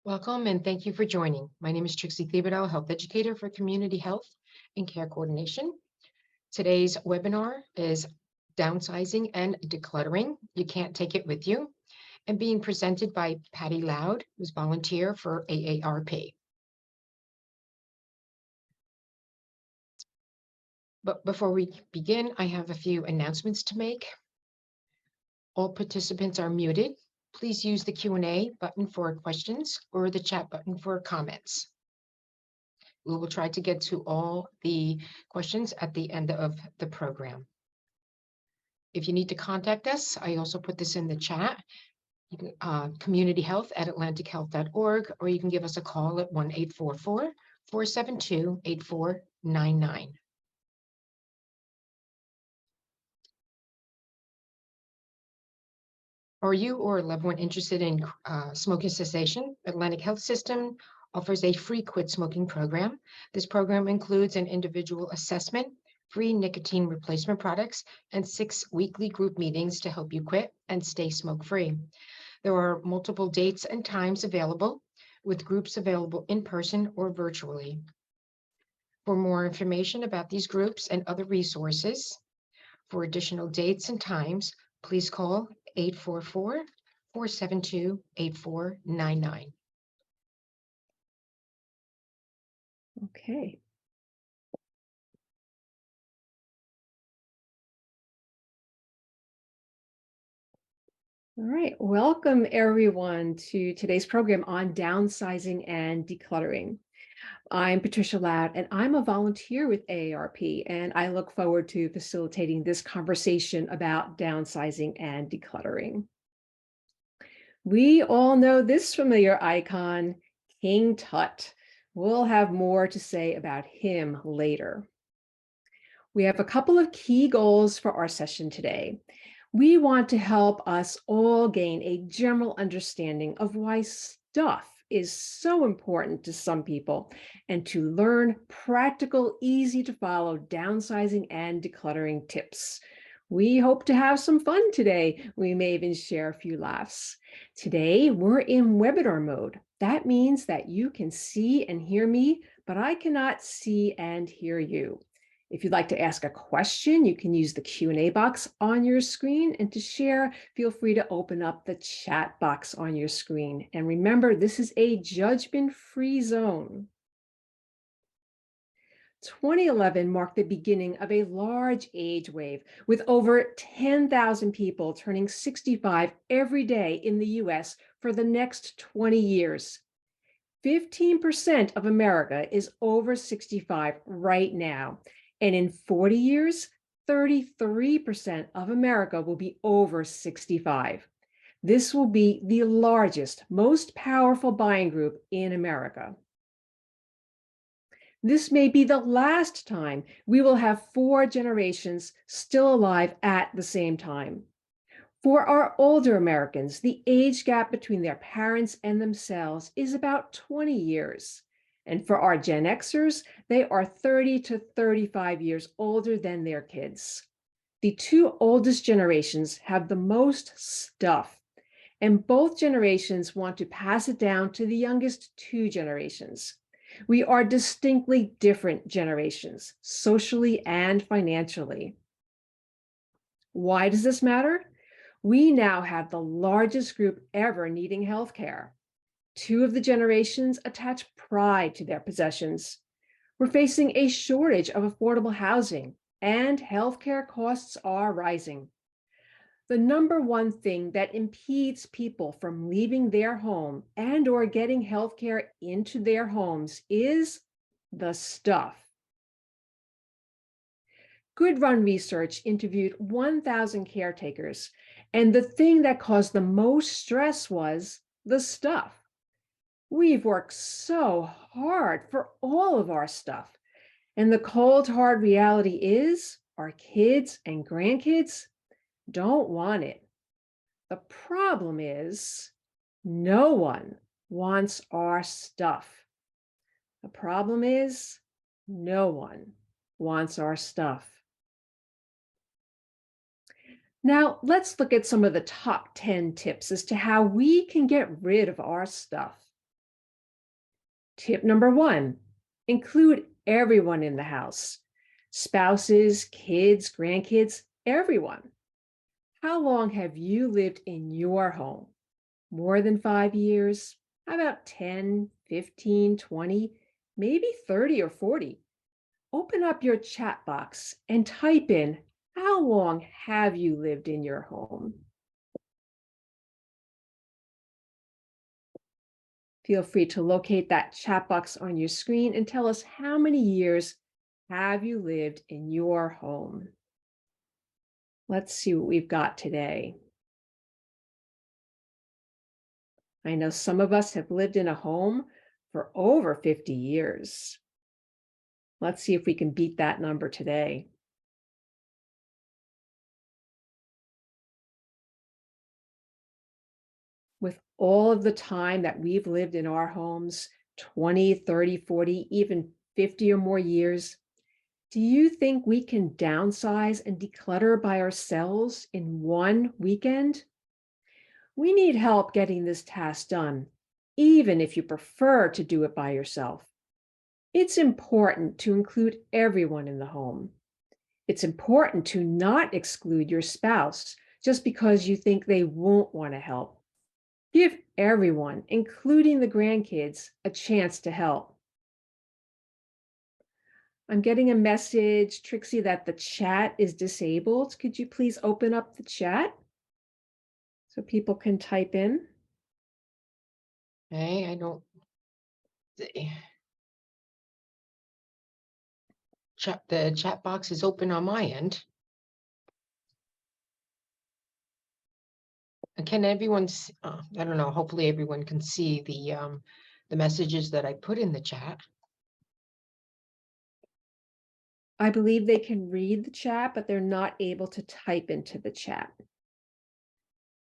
Welcome and thank you for joining. My name is Trixie Thibodeau, health educator for community health and care coordination. Today's webinar is Downsizing and Decluttering. You can't take it with you, and being presented by Patty Loud, who's volunteer for AARP. But before we begin, I have a few announcements to make. All participants are muted. Please use the Q&A button for questions or the chat button for comments. We will try to get to all the questions at the end of the program. If you need to contact us, I also put this in the chat. You can communityhealth@atlantichealth.org, or you can give us a call at 1-844-472-8499. Are you or a loved one interested in smoking cessation? Atlantic Health System offers a free quit smoking program. This program includes an individual assessment, free nicotine replacement products, and 6 weekly group meetings to help you quit and stay smoke-free. There are multiple dates and times available, with groups available in person or virtually. For more information about these groups and other resources, for additional dates and times, please call 844-472-8499. Okay. All right. Welcome, everyone, to today's program on downsizing and decluttering. I'm Patricia Loud, and I'm a volunteer with AARP, and I look forward to facilitating this conversation about downsizing and decluttering. We all know this familiar icon, King Tut. We'll have more to say about him later. We have a couple of key goals for our session today. We want to help us all gain a general understanding of why stuff is so important to some people and to learn practical, easy to follow downsizing and decluttering tips. We hope to have some fun today. We may even share a few laughs. Today, we're in webinar mode. That means that you can see and hear me, but I cannot see and hear you. If you'd like to ask a question, you can use the Q&A box on your screen, and to share, feel free to open up the chat box on your screen. And remember, this is a judgment-free zone. 2011 marked the beginning of a large age wave, with over 10,000 people turning 65 every day in the US for the next 20 years. 15% of America is over 65 right now. And in 40 years, 33% of America will be over 65. This will be the largest, most powerful buying group in America. This may be the last time we will have 4 generations still alive at the same time. For our older Americans, the age gap between their parents and themselves is about 20 years. And for our Gen Xers, they are 30 to 35 years older than their kids. The 2 oldest generations have the most stuff, and both generations want to pass it down to the youngest 2 generations. We are distinctly different generations, socially and financially. Why does this matter? We now have the largest group ever needing healthcare. 2 of the generations attach pride to their possessions. We're facing a shortage of affordable housing, and healthcare costs are rising. The number one thing that impedes people from leaving their home and or getting healthcare into their homes is the stuff. Good Run Research interviewed 1,000 caretakers, and the thing that caused the most stress was the stuff. We've worked so hard for all of our stuff, and the cold, hard reality is our kids and grandkids don't want it. The problem is no one wants our stuff. The problem is no one wants our stuff. Now, let's look at some of the top 10 tips as to how we can get rid of our stuff. Tip number 1, include everyone in the house. Spouses, kids, grandkids, everyone. How long have you lived in your home? More than 5 years? How about 10, 15, 20, maybe 30 or 40? Open up your chat box and type in, how long have you lived in your home? Feel free to locate that chat box on your screen and tell us how many years have you lived in your home? Let's see what we've got today. I know some of us have lived in a home for over 50 years. Let's see if we can beat that number today. With all of the time that we've lived in our homes, 20, 30, 40, even 50 or more years, do you think we can downsize and declutter by ourselves in one weekend? We need help getting this task done, even if you prefer to do it by yourself. It's important to include everyone in the home. It's important to not exclude your spouse just because you think they won't want to help. Give everyone, including the grandkids, a chance to help. I'm getting a message, Trixie, that the chat is disabled. Could you please open up the chat so people can type in? Okay, I don't. The chat box is open on my end. And can everyone, I don't know, hopefully everyone can see the messages that I put in the chat. I believe they can read the chat, but they're not able to type into the chat.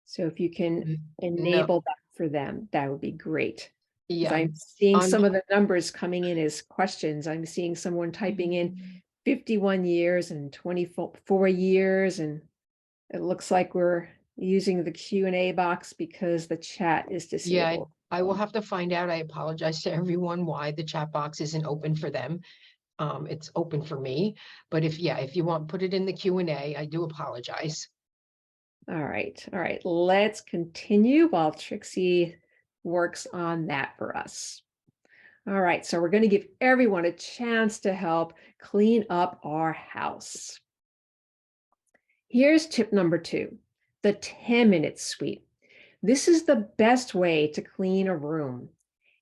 So if you can No, enable that for them, that would be great. Because yeah, I'm seeing on some of the numbers coming in as questions. I'm seeing someone typing in 51 years and 24 years, and it looks like we're using the Q&A box because the chat is yeah, disabled. I will have to find out. I apologize to everyone why the chat box isn't open for them. It's open for me, but if you want, put it in the Q&A. I do apologize. All right. Let's continue while Trixie works on that for us. All right, so we're going to give everyone a chance to help clean up our house. Here's tip number 2, the 10-minute sweep. This is the best way to clean a room.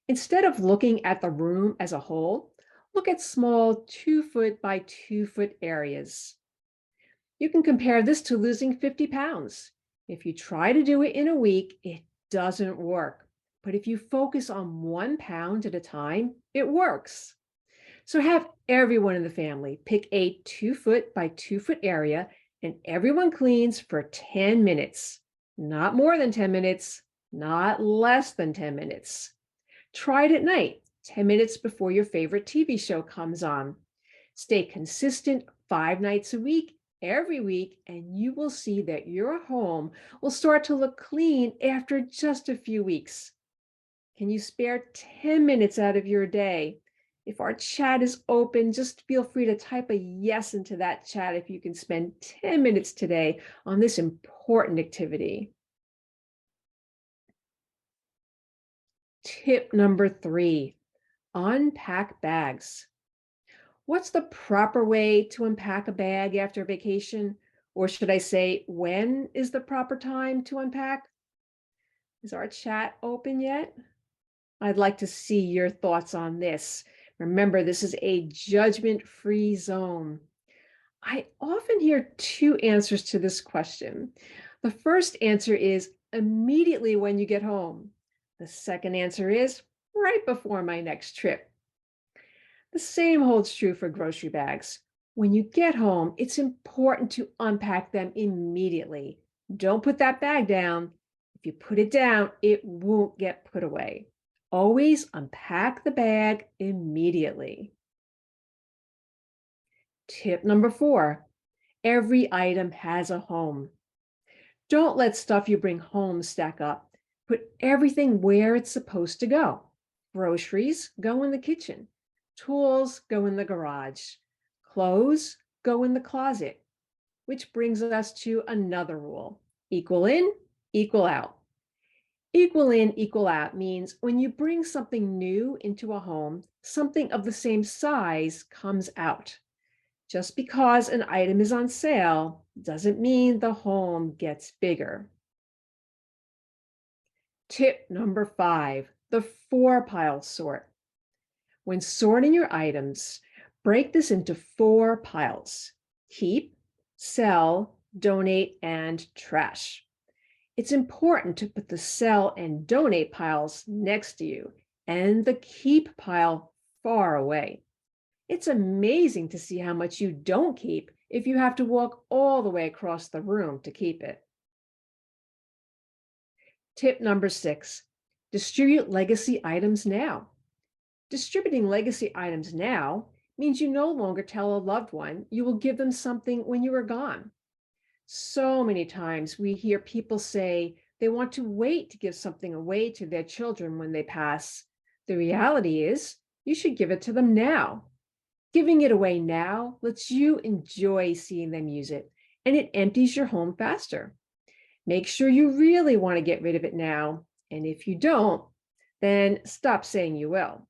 Instead of looking at the room as a whole, look at small 2-foot by 2-foot areas. You can compare this to losing 50 pounds. If you try to do it in a week, it doesn't work. But if you focus on 1 pound at a time, it works. So have everyone in the family pick a 2-foot by 2-foot area and everyone cleans for 10 minutes. Not more than 10 minutes, not less than 10 minutes. Try it at night, 10 minutes before your favorite TV show comes on. Stay consistent 5 nights a week, every week, and you will see that your home will start to look clean after just a few weeks. Can you spare 10 minutes out of your day? If our chat is open, just feel free to type a yes into that chat if you can spend 10 minutes today on this important activity. Tip number 3, unpack bags. What's the proper way to unpack a bag after vacation? Or should I say, when is the proper time to unpack? Is our chat open yet? I'd like to see your thoughts on this. Remember, this is a judgment-free zone. I often hear 2 answers to this question. The first answer is immediately when you get home. The second answer is right before my next trip. The same holds true for grocery bags. When you get home, it's important to unpack them immediately. Don't put that bag down. If you put it down, it won't get put away. Always unpack the bag immediately. Tip number 4, every item has a home. Don't let stuff you bring home stack up. Put everything where it's supposed to go. Groceries go in the kitchen. Tools go in the garage. Clothes go in the closet, which brings us to another rule: equal in, equal out. Equal in, equal out means when you bring something new into a home, something of the same size comes out. Just because an item is on sale doesn't mean the home gets bigger. Tip number 5, the 4-pile sort. When sorting your items, break this into 4 piles: keep, sell, donate, and trash. It's important to put the sell and donate piles next to you and the keep pile far away. It's amazing to see how much you don't keep if you have to walk all the way across the room to keep it. Tip number 6, distribute legacy items now. Distributing legacy items now means you no longer tell a loved one you will give them something when you are gone. So many times we hear people say they want to wait to give something away to their children when they pass. The reality is, you should give it to them now. Giving it away now lets you enjoy seeing them use it, and it empties your home faster. Make sure you really want to get rid of it now, and if you don't, then stop saying you will.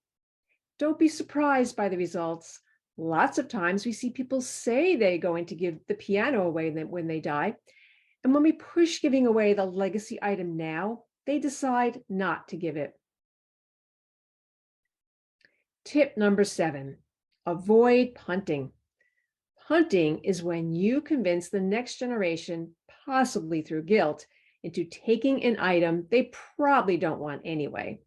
Don't be surprised by the results. Lots of times we see people say they're going to give the piano away when they die. And when we push giving away the legacy item now, they decide not to give it. Tip number 7, avoid punting. Punting is when you convince the next generation, possibly through guilt, into taking an item they probably don't want anyway.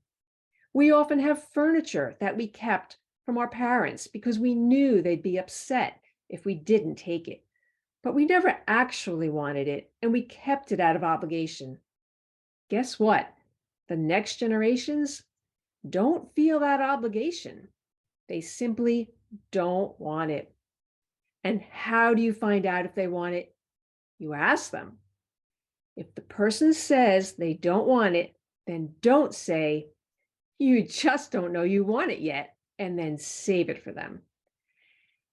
We often have furniture that we kept from our parents because we knew they'd be upset if we didn't take it. But we never actually wanted it, and we kept it out of obligation. Guess what? The next generations don't feel that obligation. They simply don't want it. And how do you find out if they want it? You ask them. If the person says they don't want it, then don't say, "You just don't know you want it yet," and then save it for them.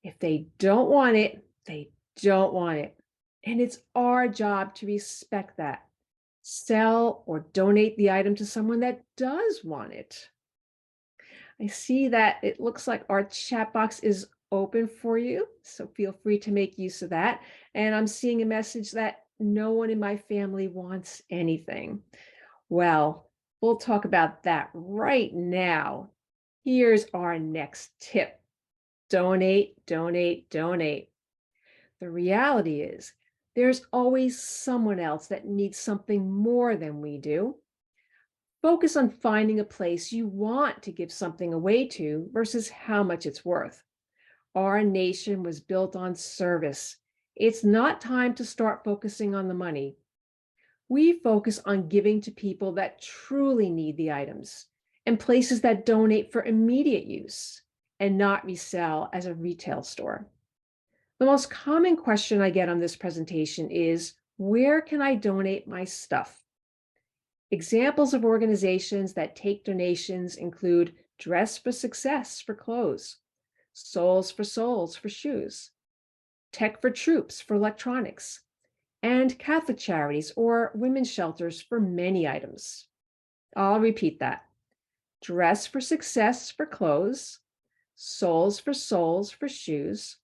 If they don't want it, they don't want it. And it's our job to respect that. Sell or donate the item to someone that does want it. I see that it looks like our chat box is open for you, so feel free to make use of that. And I'm seeing a message that no one in my family wants anything. Well, we'll talk about that right now. Here's our next tip: donate, donate, donate. The reality is, there's always someone else that needs something more than we do. Focus on finding a place you want to give something away to versus how much it's worth. Our nation was built on service. It's not time to start focusing on the money. We focus on giving to people that truly need the items and places that donate for immediate use and not resell as a retail store. The most common question I get on this presentation is, where can I donate my stuff? Examples of organizations that take donations include Dress for Success for clothes, Souls for Souls for shoes, Tech for Troops for electronics, and Catholic Charities or women's shelters for many items. I'll repeat that. Dress for Success for clothes, Souls for Souls for shoes,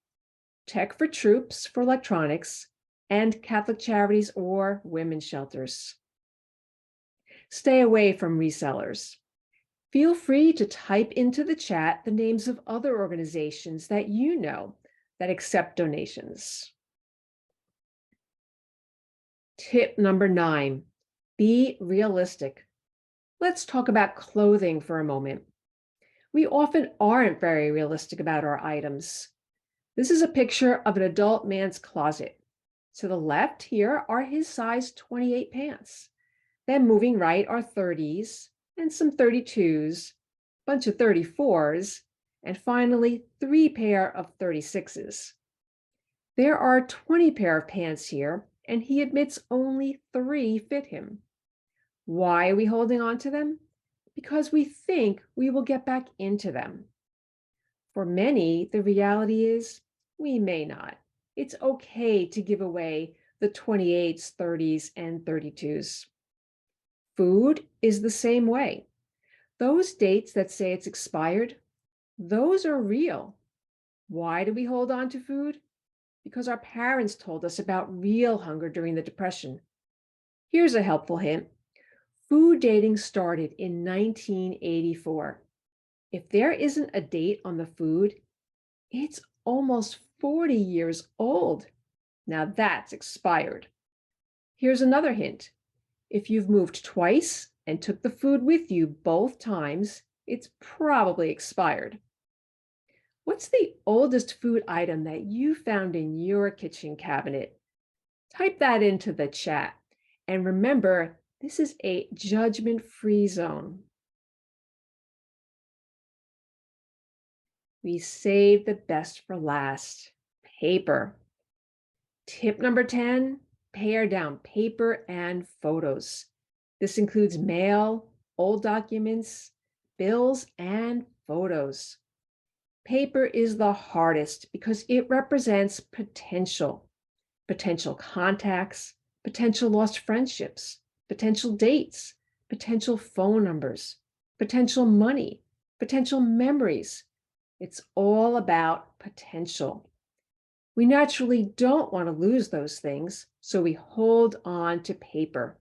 Tech for Troops for electronics, and Catholic Charities or women's shelters. Stay away from resellers. Feel free to type into the chat the names of other organizations that you know that accept donations. Tip number 9, be realistic. Let's talk about clothing for a moment. We often aren't very realistic about our items. This is a picture of an adult man's closet. To the left here are his size 28 pants. Then moving right are 30s and some 32s, a bunch of 34s, and finally 3 pair of 36s. There are 20 pair of pants here, and he admits only 3 fit him. Why are we holding on to them? because we think we will get back into them. For many, the reality is we may not. It's okay to give away the 28s, 30s, and 32s. Food is the same way. Those dates that say it's expired, those are real. Why do we hold on to food? Because our parents told us about real hunger during the Depression. Here's a helpful hint. Food dating started in 1984. If there isn't a date on the food, it's almost 40 years old. Now that's expired. Here's another hint. If you've moved twice and took the food with you both times, it's probably expired. What's the oldest food item that you found in your kitchen cabinet? Type that into the chat. And remember, this is a judgment-free zone. We save the best for last. Paper. Tip number 10, pare down paper and photos. This includes mail, old documents, bills, and photos. Paper is the hardest because it represents potential contacts, potential lost friendships, potential dates, potential phone numbers, potential money, potential memories. It's all about potential. We naturally don't want to lose those things, so we hold on to paper.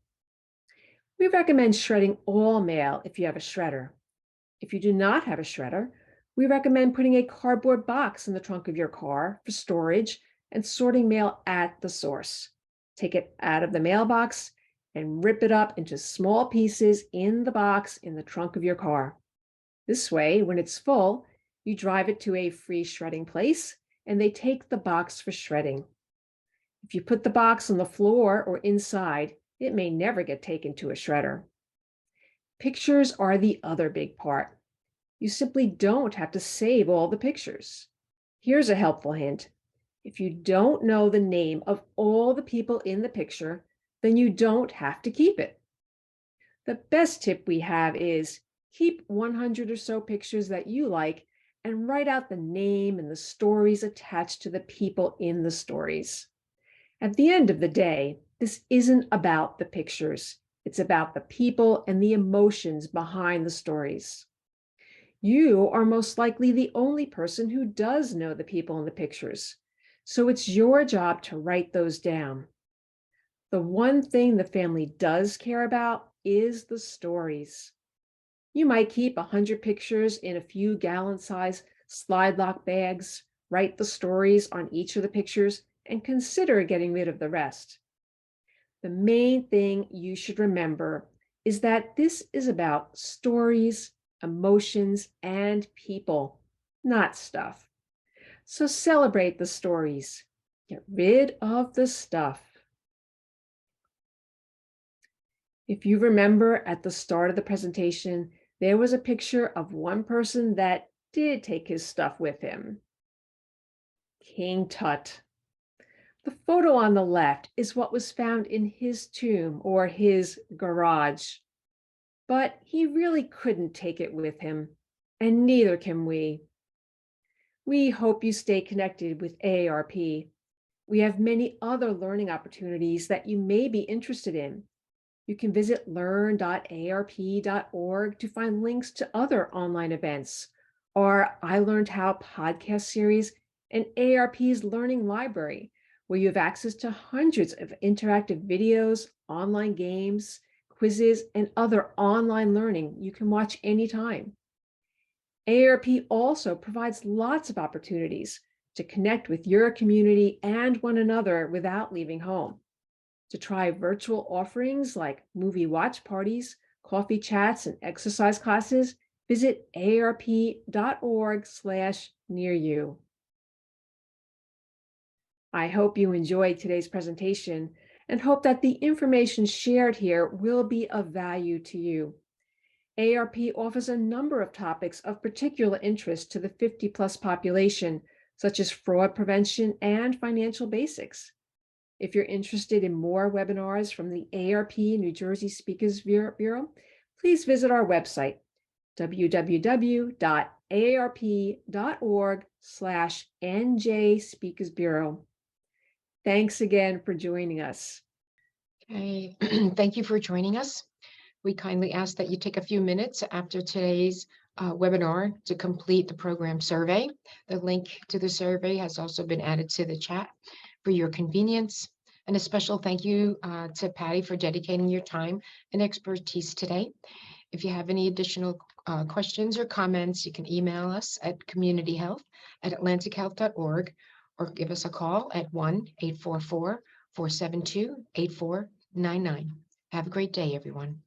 We recommend shredding all mail if you have a shredder. If you do not have a shredder, we recommend putting a cardboard box in the trunk of your car for storage and sorting mail at the source. Take it out of the mailbox and rip it up into small pieces in the box in the trunk of your car. This way, when it's full, you drive it to a free shredding place and they take the box for shredding. If you put the box on the floor or inside, it may never get taken to a shredder. Pictures are the other big part. You simply don't have to save all the pictures. Here's a helpful hint. If you don't know the name of all the people in the picture, then you don't have to keep it. The best tip we have is keep 100 or so pictures that you like and write out the name and the stories attached to the people in the stories. At the end of the day, this isn't about the pictures. It's about the people and the emotions behind the stories. You are most likely the only person who does know the people in the pictures, so it's your job to write those down. The one thing the family does care about is the stories. You might keep 100 pictures in a few gallon-size slide lock bags, write the stories on each of the pictures, and consider getting rid of the rest. The main thing you should remember is that this is about stories, emotions, and people, not stuff. So celebrate the stories. Get rid of the stuff. If you remember at the start of the presentation, there was a picture of one person that did take his stuff with him. King Tut. The photo on the left is what was found in his tomb or his garage. But he really couldn't take it with him, and neither can we. We hope you stay connected with AARP. We have many other learning opportunities that you may be interested in. You can visit learn.aarp.org to find links to other online events, our I Learned How podcast series, and AARP's Learning Library, where you have access to hundreds of interactive videos, online games, quizzes, and other online learning you can watch anytime. AARP also provides lots of opportunities to connect with your community and one another without leaving home. To try virtual offerings like movie watch parties, coffee chats, and exercise classes, visit aarp.org/nearyou. I hope you enjoyed today's presentation and hope that the information shared here will be of value to you. AARP offers a number of topics of particular interest to the 50+ population, such as fraud prevention and financial basics. If you're interested in more webinars from the AARP New Jersey Speakers Bureau, please visit our website, www.aarp.org/NJ Speakers Bureau. Thanks again for joining us. Okay, thank you for joining us. We kindly ask that you take a few minutes after today's webinar to complete the program survey. The link to the survey has also been added to the chat for your convenience. And a special thank you to Patty for dedicating your time and expertise today. If you have any additional questions or comments, you can email us at communityhealth@atlantichealth.org or give us a call at 1-844-472-8499. Have a great day, everyone.